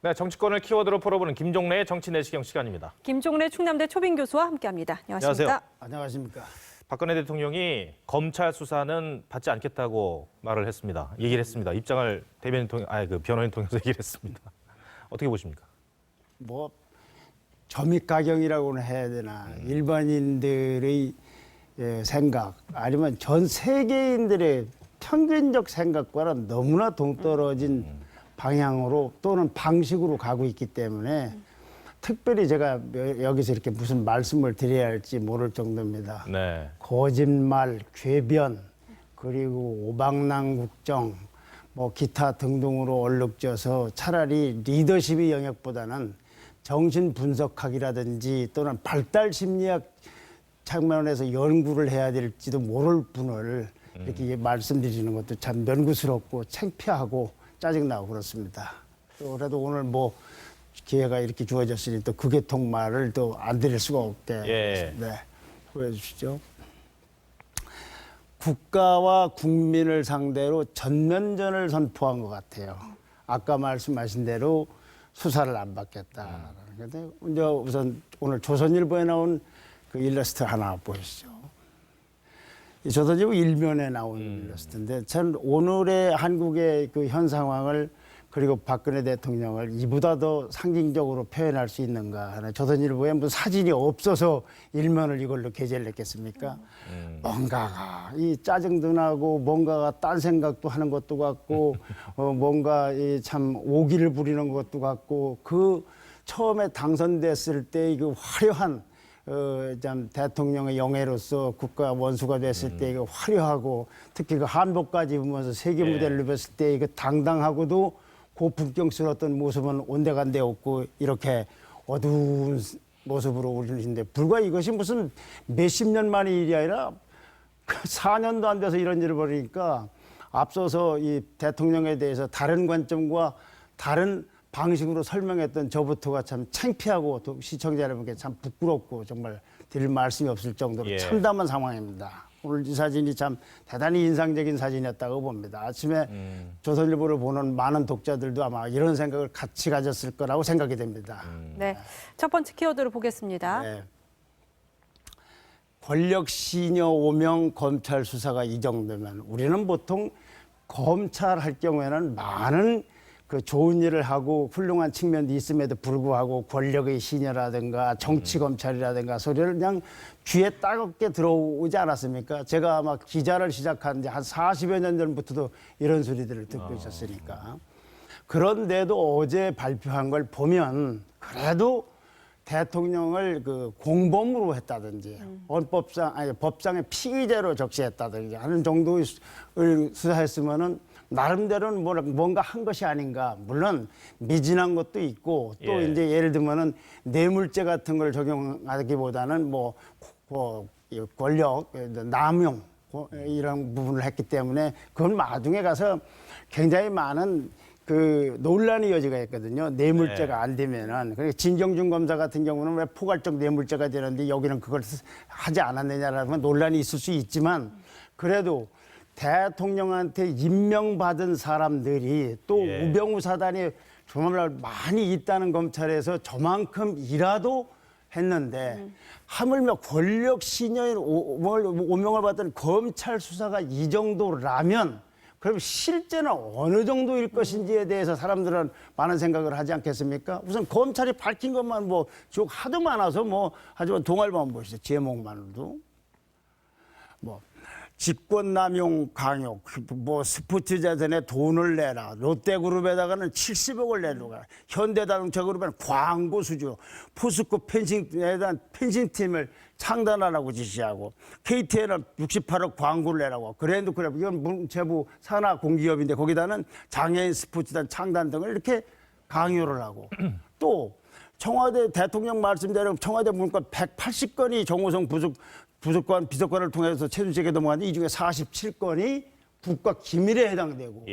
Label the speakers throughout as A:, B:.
A: 네, 정치권을 키워드로 풀어보는 김종래의 정치 내시경 시간입니다.
B: 김종래 충남대 초빙 교수와 함께합니다. 안녕하십니까?
C: 안녕하십니까.
A: 박근혜 대통령이 검찰 수사는 받지 않겠다고 말을 했습니다. 얘기를 했습니다. 입장을 변호인 통해서 얘기를 했습니다. 어떻게 보십니까?
C: 뭐 점입가경이라고는 해야 되나. 일반인들의 생각 아니면 전 세계인들의 평균적 생각과는 너무나 동떨어진 방향으로 또는 방식으로 가고 있기 때문에 특별히 제가 여기서 이렇게 무슨 말씀을 드려야 할지 모를 정도입니다.
A: 네.
C: 거짓말, 궤변, 그리고 오방난국정, 뭐 기타 등등으로 얼룩져서 차라리 리더십의 영역보다는 정신 분석학이라든지 또는 발달 심리학 측면에서 연구를 해야 될지도 모를 분을 이렇게 말씀드리는 것도 참 면구스럽고 창피하고 짜증나고 그렇습니다. 또 그래도 오늘 뭐 기회가 이렇게 주어졌으니 또 그 계통 말을 또 안 드릴 수가 없게 네, 보여주시죠. 국가와 국민을 상대로 전면전을 선포한 것 같아요. 아까 말씀하신 대로 수사를 안 받겠다. 그런데 이제 우선 오늘 조선일보에 나온 그 일러스트 하나 보시죠. 이 조선일보 일면에 나온 일러스트인데 전 오늘의 한국의 그 현 상황을 그리고 박근혜 대통령을 이보다 더 상징적으로 표현할 수 있는가 하는 조선일보에 무슨 사진이 없어서 일면을 이걸로 게재를 했겠습니까? 뭔가가 이 짜증도 나고 뭔가가 딴 생각도 하는 것도 같고 뭔가 이 참 오기를 부리는 것도 같고 그 처음에 당선됐을 때 그 화려한 참 대통령의 영예로서 국가 원수가 됐을 때 이거 화려하고 특히 그 한복까지 입으면서 세계 무대를 누볐을 때 이거 당당하고도 고품격스러웠던 모습은 온데간데 없고 이렇게 어두운 모습으로 우리는데 불과 이것이 무슨 몇십 년 만의 일이 아니라 4년도 안 돼서 이런 일을 벌이니까 앞서서 이 대통령에 대해서 다른 관점과 다른 방식으로 설명했던 저부터가 참 창피하고 또 시청자 여러분께 참 부끄럽고 정말 드릴 말씀이 없을 정도로 참담한 상황입니다. 오늘 이 사진이 참 대단히 인상적인 사진이었다고 봅니다. 아침에 조선일보를 보는 많은 독자들도 아마 이런 생각을 같이 가졌을 거라고 생각이 됩니다.
B: 네, 첫 번째 키워드로 보겠습니다.
C: 네. 권력 시녀 오명 검찰 수사가 이 정도면 우리는 보통 검찰 할 경우에는 많은 그 좋은 일을 하고 훌륭한 측면도 있음에도 불구하고 권력의 시녀라든가 정치 검찰이라든가 소리를 그냥 귀에 따갑게 들어오지 않았습니까? 제가 아마 기자를 시작한 지 한 40여 년 전부터도 이런 소리들을 듣고 있었으니까. 그런데도 어제 발표한 걸 보면 그래도 대통령을 그 공범으로 했다든지 법상의 피의자로 적시했다든지 하는 정도를 수사했으면은 나름대로는 뭔가 한 것이 아닌가. 물론 미진한 것도 있고 또 이제 예를 들면은 뇌물죄 같은 걸 적용하기보다는 권력 남용 이런 부분을 했기 때문에 그건 나중에 가서 굉장히 많은 그 논란의 여지가 있거든요. 뇌물죄가 안 되면은. 그러니까 진경준 검사 같은 경우는 왜 포괄적 뇌물죄가 되는데 여기는 그걸 하지 않았느냐라는 논란이 있을 수 있지만 그래도 대통령한테 임명받은 사람들이 또 우병우 사단이 정말 많이 있다는 검찰에서 저만큼이라도 했는데 하물며 권력 신여인 오명을 받은 검찰 수사가 이 정도라면 그럼 실제는 어느 정도일 것인지에 대해서 사람들은 많은 생각을 하지 않겠습니까? 우선 검찰이 밝힌 것만 하도 많아서 하지만 동아일보만 보시죠. 제목만으로도. 직권남용 강요, 스포츠재단에 돈을 내라, 롯데그룹에다가는 70억을 내놓아, 현대자동차 그룹에는 광고 수주, 포스코 펜싱에 대한 펜싱팀을 창단하라고 지시하고, KT에는 68억 광고를 내라고, 그랜드크랩, 이건 문체부 산하 공기업인데 거기다는 장애인 스포츠단 창단 등을 이렇게 강요를 하고, 또 청와대 대통령 말씀대로 청와대 문건 180건이 정호성 부속관, 비서관을 통해서 최순실에게 넘어갔는데 이 중에 47건이 국가 기밀에 해당되고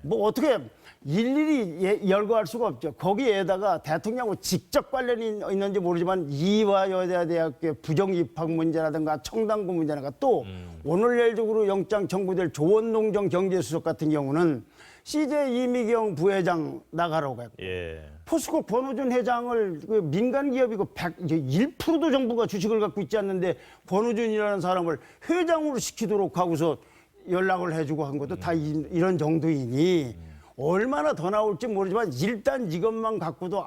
C: 어떻게 일일이 열거할 수가 없죠. 거기에다가 대통령하고 직접 관련이 있는지 모르지만 이화여자대학교 부정입학 문제라든가 청당구 문제라든가 또 오늘 내일적으로 영장 청구될 조원농정 경제수석 같은 경우는 CJ 이미경 부회장 나가라고 했고 포스코 권오준 회장을 그 민간 기업이고 이제 1%도 정부가 주식을 갖고 있지 않는데 권오준이라는 사람을 회장으로 시키도록 하고서 연락을 해주고 한 것도 다 이런 정도이니 얼마나 더 나올지 모르지만 일단 이것만 갖고도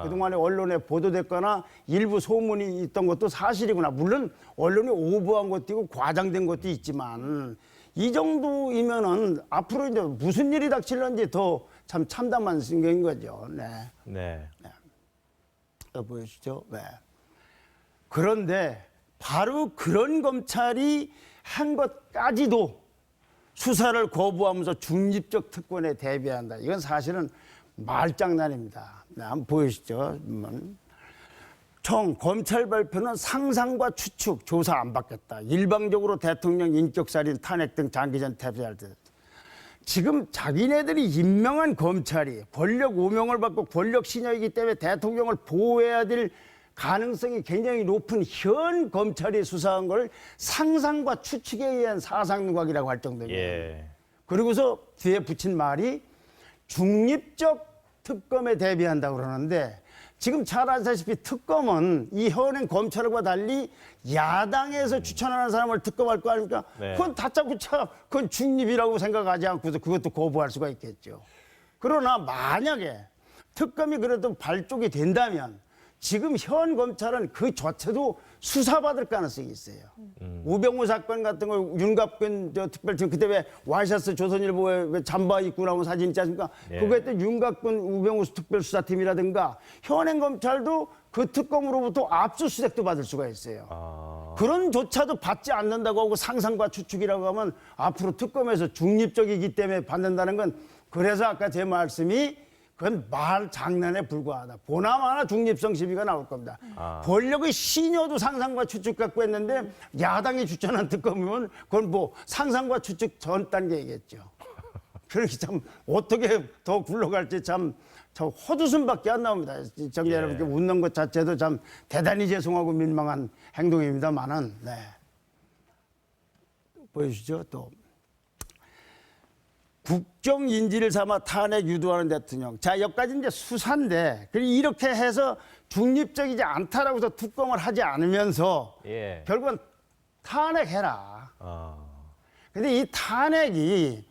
C: 그동안에 언론에 보도됐거나 일부 소문이 있던 것도 사실이구나. 물론 언론이 오버한 것도 있고 과장된 것도 있지만 이 정도이면은 앞으로 이제 무슨 일이 닥칠런지 더 참 참담한 신경인 거죠. 네.
A: 네.
C: 보여주죠. 네. 그런데 바로 그런 검찰이 한 것까지도 수사를 거부하면서 중립적 특권에 대비한다. 이건 사실은 말장난입니다. 네, 한번 보여주시죠. 검찰 발표는 상상과 추측, 조사 안 받겠다. 일방적으로 대통령 인격살인, 탄핵 등 장기전 퇴비할 때. 지금 자기네들이 임명한 검찰이 권력 오명을 받고 권력 신여이기 때문에 대통령을 보호해야 될 가능성이 굉장히 높은 현 검찰이 수사한 걸 상상과 추측에 의한 사상누각이라고 할 정도입니다.
A: 예.
C: 그리고서 뒤에 붙인 말이 중립적 특검에 대비한다고 그러는데 지금 잘 아시다시피 특검은 이 현행 검찰과 달리 야당에서 추천하는 사람을 특검할 거 아닙니까?
A: 네.
C: 그건 다짜고짜 그건 중립이라고 생각하지 않고서 그것도 거부할 수가 있겠죠. 그러나 만약에 특검이 그래도 발족이 된다면 지금 현 검찰은 그 자체도 수사받을 가능성이 있어요. 우병우 사건 같은 거 윤갑근 특별팀 그때 왜 와이셔츠 조선일보에 왜 잠바 입고 나온 사진 있지 않습니까?
A: 예.
C: 그거 했던 윤갑근 우병우 특별수사팀이라든가 현행 검찰도 그 특검으로부터 압수수색도 받을 수가 있어요. 그런 조차도 받지 않는다고 하고 상상과 추측이라고 하면 앞으로 특검에서 중립적이기 때문에 받는다는 건 그래서 아까 제 말씀이 그건 말 장난에 불과하다. 보나마나 중립성 시비가 나올 겁니다. 권력의 신여도 상상과 추측 갖고 했는데 야당이 추천한 특검이면 그건 뭐 상상과 추측 전 단계이겠죠. 그렇게 참 어떻게 더 굴러갈지 참 헛웃음밖에 안 나옵니다. 정리 여러분께 웃는 것 자체도 참 대단히 죄송하고 민망한 행동입니다만은 네. 보여주시죠 또. 국정 인지를 삼아 탄핵 유도하는 대통령. 자, 여기까지 이제 수사인데, 이렇게 해서 중립적이지 않다라고 해서 특검을 하지 않으면서
A: 예.
C: 결국은 탄핵해라. 근데 이 탄핵이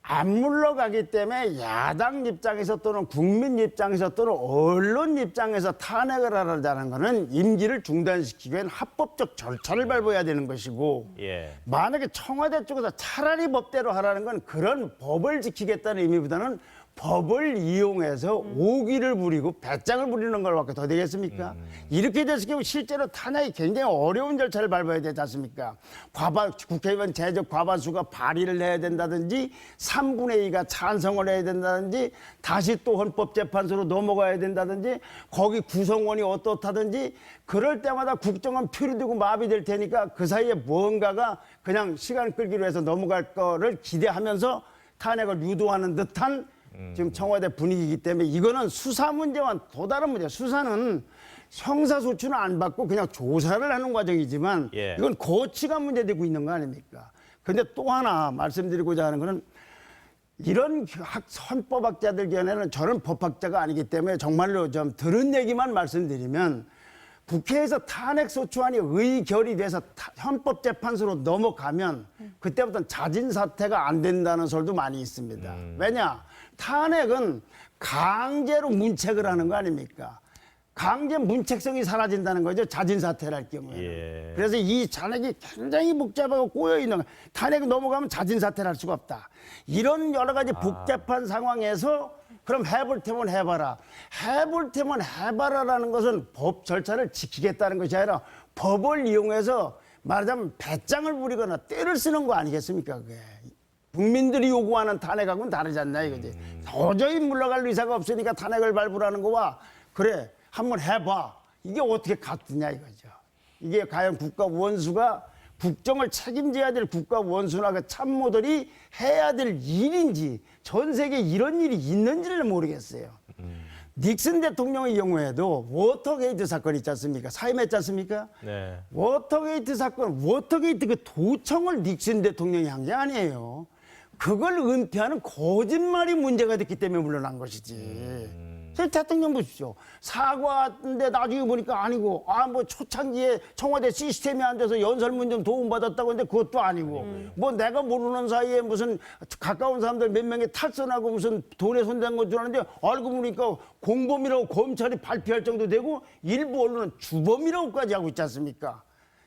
C: 안 물러가기 때문에 야당 입장에서 또는 국민 입장에서 또는 언론 입장에서 탄핵을 하라는 거는 임기를 중단시키기 위한 합법적 절차를 밟아야 되는 것이고
A: 예.
C: 만약에 청와대 쪽에서 차라리 법대로 하라는 건 그런 법을 지키겠다는 의미보다는 법을 이용해서 오기를 부리고 배짱을 부리는 걸밖에 더 되겠습니까? 이렇게 됐을 경우 실제로 탄핵이 굉장히 어려운 절차를 밟아야 되지 않습니까? 국회의원 제적 과반수가 발의를 해야 된다든지 3분의 2가 찬성을 해야 된다든지 다시 또 헌법재판소로 넘어가야 된다든지 거기 구성원이 어떻다든지 그럴 때마다 국정은 표류되고 마비될 테니까 그 사이에 뭔가가 그냥 시간 끌기로 해서 넘어갈 거를 기대하면서 탄핵을 유도하는 듯한 지금 청와대 분위기이기 때문에 이거는 수사 문제와는 또 다른 문제예요. 수사는 형사소추는 안 받고 그냥 조사를 하는 과정이지만
A: 예.
C: 이건 거치가 문제되고 있는 거 아닙니까? 그런데 또 하나 말씀드리고자 하는 거는 이런 헌법학자들 견해는 저는 법학자가 아니기 때문에 정말로 좀 들은 얘기만 말씀드리면 국회에서 탄핵소추안이 의결이 돼서 헌법재판소로 넘어가면 그때부터는 자진사퇴가 안 된다는 설도 많이 있습니다. 왜냐? 탄핵은 강제로 문책을 하는 거 아닙니까? 강제 문책성이 사라진다는 거죠. 자진사퇴를 할 경우에.
A: 예.
C: 그래서 이 탄핵이 굉장히 복잡하고 꼬여있는 거예요. 탄핵이 넘어가면 자진사퇴를 할 수가 없다. 이런 여러 가지 복잡한 상황에서 그럼 해볼 테면 해봐라. 해볼 테면 해봐라라는 것은 법 절차를 지키겠다는 것이 아니라 법을 이용해서 말하자면 배짱을 부리거나 때를 쓰는 거 아니겠습니까? 그게. 국민들이 요구하는 탄핵하고는 다르지 않나 이거지. 도저히 물러갈 의사가 없으니까 탄핵을 밟으라는 거와 그래 한번 해봐. 이게 어떻게 같으냐 이거죠. 이게 과연 국가 원수가 국정을 책임져야 될 국가 원수나 그 참모들이 해야 될 일인지 전 세계에 이런 일이 있는지를 모르겠어요. 닉슨 대통령의 경우에도 워터게이트 사건 있지 않습니까? 사임했지 않습니까?
A: 네.
C: 워터게이트 사건, 워터게이트 그 도청을 닉슨 대통령이 한 게 아니에요. 그걸 은폐하는 거짓말이 문제가 됐기 때문에 물러난 것이지. 대통령 보십시오. 사과하는데 나중에 보니까 아니고, 뭐 초창기에 청와대 시스템이 안 돼서 연설문 좀 도움받았다고 했는데 그것도 아니고, 뭐 내가 모르는 사이에 무슨 가까운 사람들 몇 명이 탈선하고 무슨 돈에 손댄 건 줄 알았는데 알고 보니까 공범이라고 검찰이 발표할 정도 되고 일부 언론은 주범이라고까지 하고 있지 않습니까?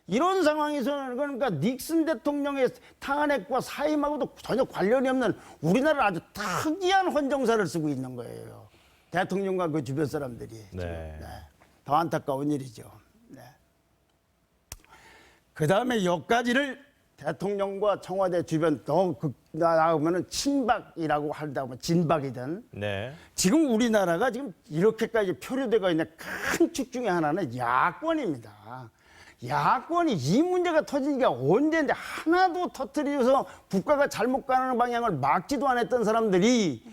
C: 이런 상황에서는 그러니까 닉슨 대통령의 탄핵과 사임하고도 전혀 관련이 없는 우리나라는 아주 특이한 헌정사를 쓰고 있는 거예요. 대통령과 그 주변 사람들이.
A: 네.
C: 네. 더 안타까운 일이죠. 네. 그 다음에 여기까지를 대통령과 청와대 주변 더 나가면은 친박이라고 한다 보면 진박이든.
A: 네.
C: 지금 우리나라가 지금 이렇게까지 표류되고 있는 큰 축 중에 하나는 야권입니다. 야권이 이 문제가 터진 게 언제인데 하나도 터뜨려서 국가가 잘못 가는 방향을 막지도 않았던 사람들이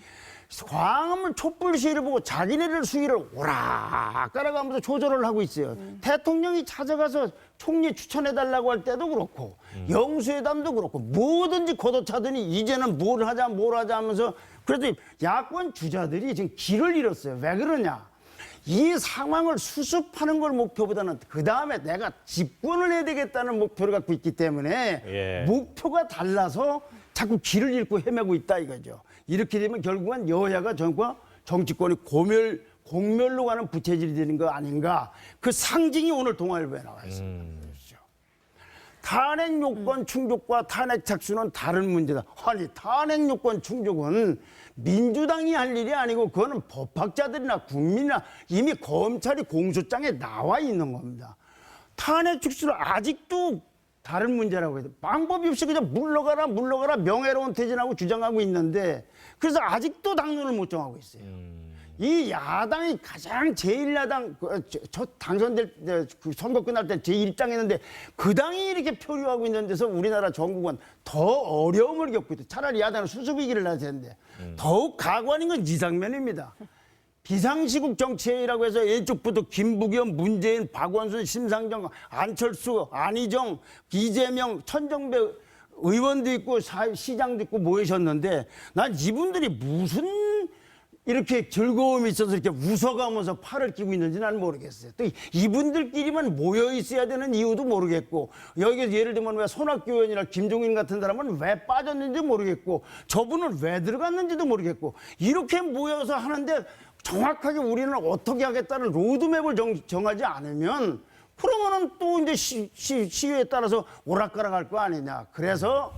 C: 광화문 촛불 시위를 보고 자기네들 수위를 오락가락하면서 조절을 하고 있어요. 대통령이 찾아가서 총리 추천해달라고 할 때도 그렇고 영수회담도 그렇고 뭐든지 걷어차더니 이제는 뭘 하자 하면서 그래도 야권 주자들이 지금 길을 잃었어요. 왜 그러냐? 이 상황을 수습하는 걸 목표보다는 그 다음에 내가 집권을 해야 되겠다는 목표를 갖고 있기 때문에 목표가 달라서 자꾸 길을 잃고 헤매고 있다 이거죠. 이렇게 되면 결국은 여야가 정치권이 공멸로 가는 부채질이 되는 거 아닌가. 그 상징이 오늘 동아일보에 나와 있습니다. 탄핵 요건 충족과 탄핵 착수는 다른 문제다. 아니 탄핵 요건 충족은 민주당이 할 일이 아니고 그거는 법학자들이나 국민이나 이미 검찰이 공소장에 나와 있는 겁니다. 탄핵 착수는 아직도 다른 문제라고 해도 방법이 없이 그냥 물러가라 명예로운 퇴진하고 주장하고 있는데 그래서 아직도 당론을 못 정하고 있어요. 이 야당이 가장 제1야당 저 당선될 그 선거 끝날 때 제1당했는데 그 당이 이렇게 표류하고 있는 데서 우리나라 정국은 더 어려움을 겪고 있다. 차라리 야당은 수습위기를 해야 되는데 더욱 가관인 건 이상면입니다. 비상시국 정치회의라고 해서 이쪽부터 김부겸, 문재인, 박원순, 심상정, 안철수, 안희정, 이재명, 천정배 의원도 있고 시장도 있고 모이셨는데 난 이분들이 무슨 이렇게 즐거움이 있어서 이렇게 웃어가면서 팔을 끼고 있는지 난 모르겠어요. 또 이분들끼리만 모여 있어야 되는 이유도 모르겠고 여기 예를 들면 왜 손학규 의원이나 김종인 같은 사람은 왜 빠졌는지 모르겠고 저분은 왜 들어갔는지도 모르겠고 이렇게 모여서 하는데 정확하게 우리는 어떻게 하겠다는 로드맵을 정하지 않으면 그러면은 또 이제 시위에 따라서 오락가락할 거 아니냐. 그래서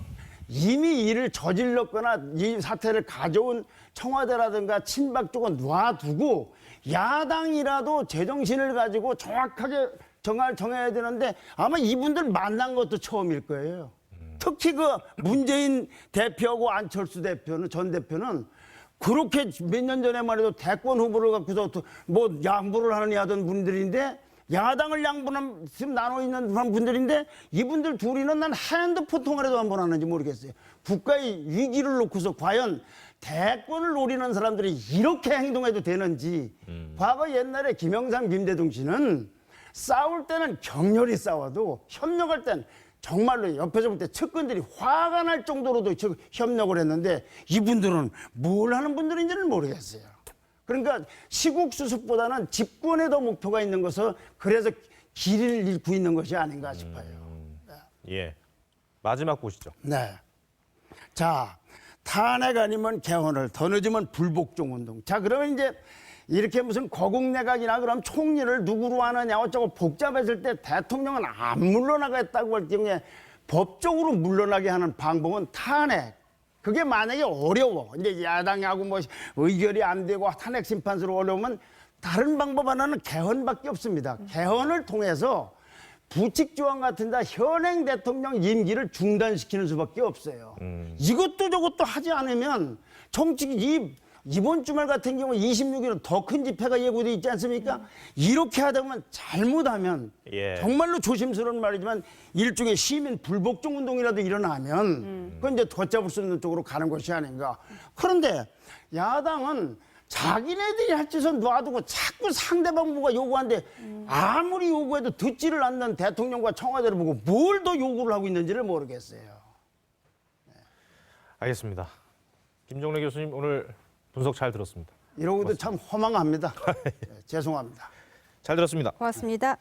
C: 이미 이를 저질렀거나 이 사태를 가져온 청와대라든가 친박 쪽은 놔두고 야당이라도 제정신을 가지고 정확하게 정해야 되는데 아마 이분들 만난 것도 처음일 거예요. 특히 그 문재인 대표하고 안철수 대표는 전 대표는 그렇게 몇 년 전에만 해도 대권 후보를 갖고서 뭐 양보를 하던 분들인데 야당을 양보는 지금 나눠 있는 분들인데 이분들 둘이는 난 핸드폰 통화라도 한 번 하는지 모르겠어요. 국가의 위기를 놓고서 과연 대권을 노리는 사람들이 이렇게 행동해도 되는지. 과거 옛날에 김영삼, 김대중 씨는 싸울 때는 격렬히 싸워도 협력할 땐 정말로 옆에서 볼 때 측근들이 화가 날 정도로도 협력을 했는데 이분들은 뭘 하는 분들인지는 모르겠어요. 그러니까 시국 수습보다는 집권에 더 목표가 있는 것은 그래서 길을 잃고 있는 것이 아닌가 싶어요.
A: 예. 마지막 보시죠.
C: 네. 자, 탄핵 아니면 개헌을 더 늦으면 불복종 운동. 자, 그러면 이제 이렇게 무슨 거국내각이나 그럼 총리를 누구로 하느냐 어쩌고 복잡했을 때 대통령은 안 물러나겠다고 할 경우에 법적으로 물러나게 하는 방법은 탄핵. 그게 만약에 어려워. 이제 야당하고 뭐 의결이 안 되고 탄핵 심판으로 어려우면 다른 방법 하나는 개헌밖에 없습니다. 개헌을 통해서 부칙 조항 같은 데 현행 대통령 임기를 중단시키는 수밖에 없어요. 이것도 저것도 하지 않으면 정치 이번 주말 같은 경우 26일은 더 큰 집회가 예고돼 있지 않습니까? 이렇게 하다 보면 잘못하면 정말로 조심스러운 말이지만 일종의 시민 불복종 운동이라도 일어나면 그건 이제 걷잡을 수 있는 쪽으로 가는 것이 아닌가. 그런데 야당은 자기네들이 할 짓은 놔두고 자꾸 상대방 후보가 요구하는데 아무리 요구해도 듣지를 않는 대통령과 청와대를 보고 뭘 더 요구를 하고 있는지를 모르겠어요.
A: 알겠습니다. 김종래 교수님 오늘 분석 잘 들었습니다.
C: 이러고도 참 허망합니다. 네, 죄송합니다.
A: 잘 들었습니다.
B: 고맙습니다.